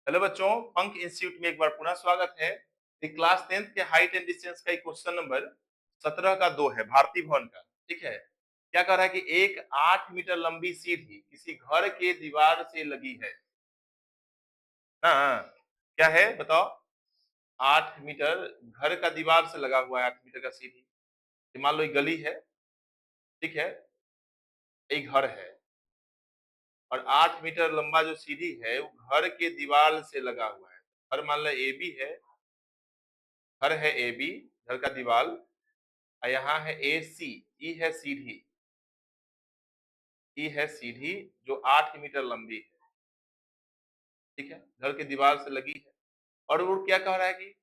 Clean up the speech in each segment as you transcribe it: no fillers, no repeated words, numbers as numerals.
Hello बच्चों, पंख institute में एक बार पुनः स्वागत है। क्लास 10th के हाइट एंड डिस्टेंस का एक क्वेश्चन नंबर 17 का 2 है, भारतीय भवन का। ठीक है, क्या कह रहा है कि एक 8 मीटर लंबी सीढ़ी किसी घर के दीवार से लगी है। हाँ, क्या है बताओ। 8 मीटर घर का दीवार से लगा हुआ है, 8 मीटर का सीढ़ी। मान लो एक गली है, ठीक है, एक घर है और 8 मीटर लंबा जो सीढ़ी है वो घर के दीवार से लगा हुआ है। घर मान लो ए बी है, घर है ए बी, घर का दीवार, और यहाँ है ए सी, ई है सीढ़ी, ई है सीढ़ी जो 8 मीटर लंबी है। ठीक है, घर के दीवार से लगी है और वो क्या कह रहा है कि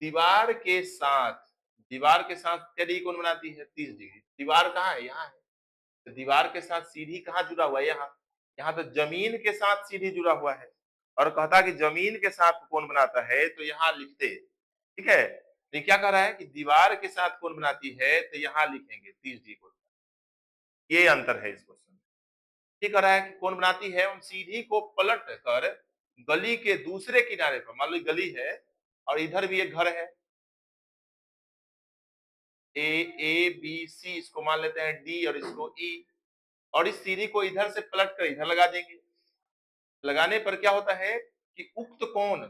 दीवार के साथ, दीवार के साथ क्या डिग्री कौन बनाती है, 30 डिग्री। दीवार कहाँ है, यहाँ है। तो दीवार के साथ सीढ़ी कहाँ जुड़ा हुआ है, यहाँ। यहाँ तो जमीन के साथ सीढ़ी जुड़ा हुआ है और कहता कि जमीन के साथ कौन बनाता है, तो यहाँ लिखते। ठीक है, तो क्या कह रहा है कि दीवार के साथ कौन बनाती है, तो यहाँ लिखेंगे 30 डिग्री को। ये अंतर है इस क्वेश्चन में। ये कह रहा है कि कौन बनाती है, उन सीढ़ी को पलट कर गली के दूसरे किनारे पर, मान लो गली है और इधर भी एक घर है, ए ए बी सी, इसको मान लेते हैं डी और इसको ई, और इस सीढ़ी को इधर से पलट कर इधर लगा देंगे। लगाने पर क्या होता है कि उक्त कोण,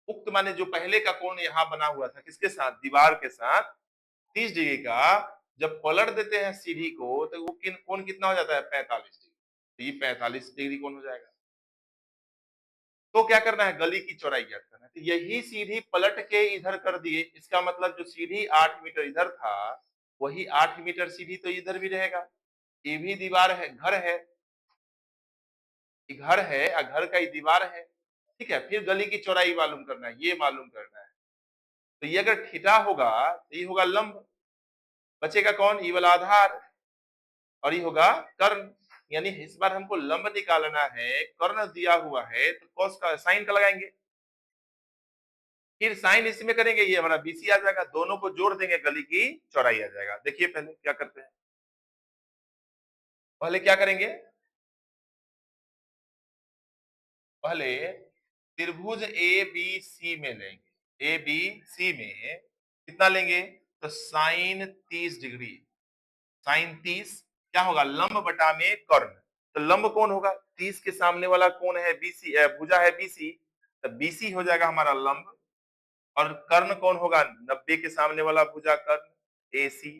उक्त माने जो पहले का कोण यहाँ बना हुआ था किसके साथ, दीवार के साथ, 30 डिग्री का, जब पलट देते हैं सीढ़ी को तो वो कोण कितना हो जाता है, 45 डिग्री। तो ये 45 डिग्री कोण हो जाएगा। तो क्या करना है, गली की चौड़ाई ज्ञात करना है। तो यही सीढ़ी पलट के इधर कर दिए, इसका मतलब जो सीढ़ी 8 मीटर इधर था वही 8 मीटर सीढ़ी तो इधर भी रहेगा। ये भी दीवार है, घर है, घर है और घर का ही दीवार है। ठीक है, फिर गली की चौड़ाई मालूम करना है, ये मालूम करना है। तो ये अगर थीटा होगा तो ये होगा लंब, बचेगा कौन, ये वाला आधार, और ये होगा कर्ण। यानी इस बार हमको लंब निकालना है, कर्ण दिया हुआ है तो कॉस का साइन का लगाएंगे, फिर साइन इसमें करेंगे, ये हमारा बीसी आ जाएगा, दोनों को जोड़ देंगे, गली की चौड़ाई आ जाएगा। देखिए पहले क्या करते हैं, पहले क्या करेंगे, पहले त्रिभुज ए बी सी में लेंगे, ए बी सी में कितना लेंगे, तो साइन 30 डिग्री, साइन 30 क्या होगा, लंब बटा में कर्ण। तो लंब कौन होगा, 30 के सामने वाला कौन है, बीसी, भुजा है बीसी, तो बीसी हो जाएगा हमारा लंब, और कर्ण कौन होगा, 90 के सामने वाला भुजा कर्ण, एसी।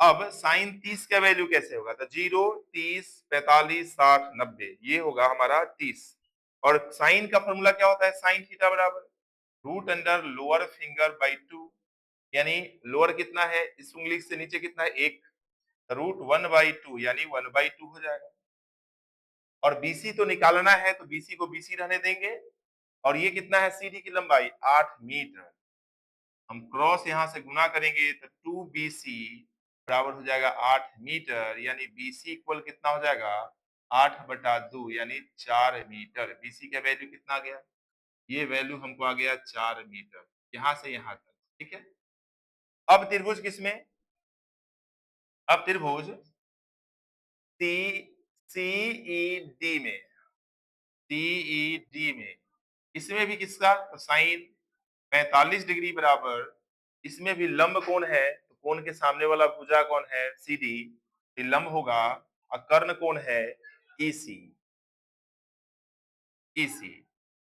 अब साइन 30 का वैल्यू कैसे होगा, तो 0, 30, 45, 60, 90, ये होगा हमारा 30। और साइन का फॉर्मूला क्या होता है, साइन थीटा बराबर root under lower finger by 2, यानी लोअर कितना है, इस उंगली से नीचे कितना है, 1, रूट 1/2 यानी 1/2 हो जाएगा। और बीसी तो निकालना है तो बीसी को बीसी रहने देंगे, और ये कितना है, सीढ़ी की लंबाई 8 मीटर। हम क्रॉस यहां से गुना करेंगे तो 2BC बराबर हो जाएगा 8 मीटर, यानी BC इक्वल कितना हो जाएगा, 8/2 यानी 4 मीटर। BC का वैल्यू कितना आ गया, ये वैल्यू हमको आ गया 4 मीटर, यहां से यहां तक। ठीक है, अब त्रिभुज किसमें, अब त्रिभुज सी CED में, CED में, इसमें भी किसका, तो साइन 45 डिग्री बराबर, इसमें भी लंब कौन है, तो कोण के सामने वाला भुजा कौन है, सीडी, ये लंब होगा, और कर्ण कौन है, ईसी, ईसी।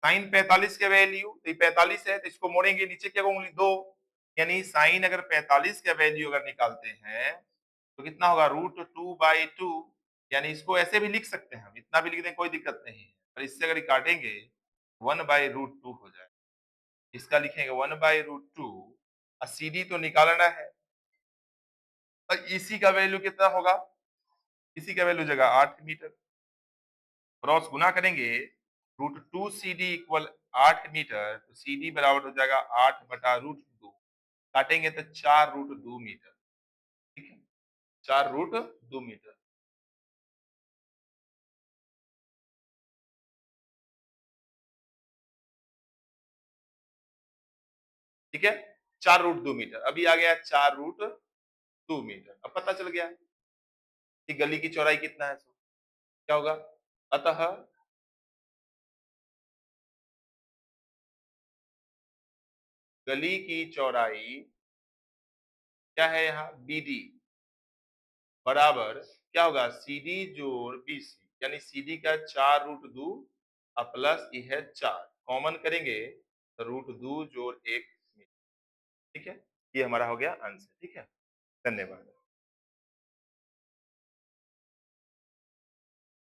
साइन 45 के वैल्यू, तो 45 है तो इसको मोड़ेंगे, नीचे क्या होंगे, 2, यानी साइन अगर 45 का वैल्यू अगर निकालते हैं तो कितना होगा, √2/2, यानी इसको ऐसे भी लिख सकते हैं, हम इतना भी लिख दें कोई दिक्कत नहीं है, और इससे अगर काटेंगे 1/√2 हो जाएगा, इसका लिखेंगे 1/√2, और सीडी तो निकालना है, और इसी का वैल्यू कितना होगा, इसी का वैल्यू जगह 8 मीटर, क्रॉस गुना करेंगे, √2CD इक्वल 8 मीटर, तो CD बराबर हो जाएगा 8/√2, काटेंगे तो 4√2 मीटर। ठीक है, 4√2 मीटर। ठीक है, 4√2 मीटर, अभी आ गया 4√2 मीटर। अब पता चल गया कि गली की चौड़ाई कितना है, क्या होगा, अतः गली की चौड़ाई क्या है यहाँ, बीडी बराबर क्या होगा, सीडी जोड़ बीसी, यानी सीडी का 4√2 प्लस ये है 4, कॉमन करेंगे तो √2 जोड़ 1, ठीक है। ये हमारा हो गया आंसर, ठीक है। धन्यवाद।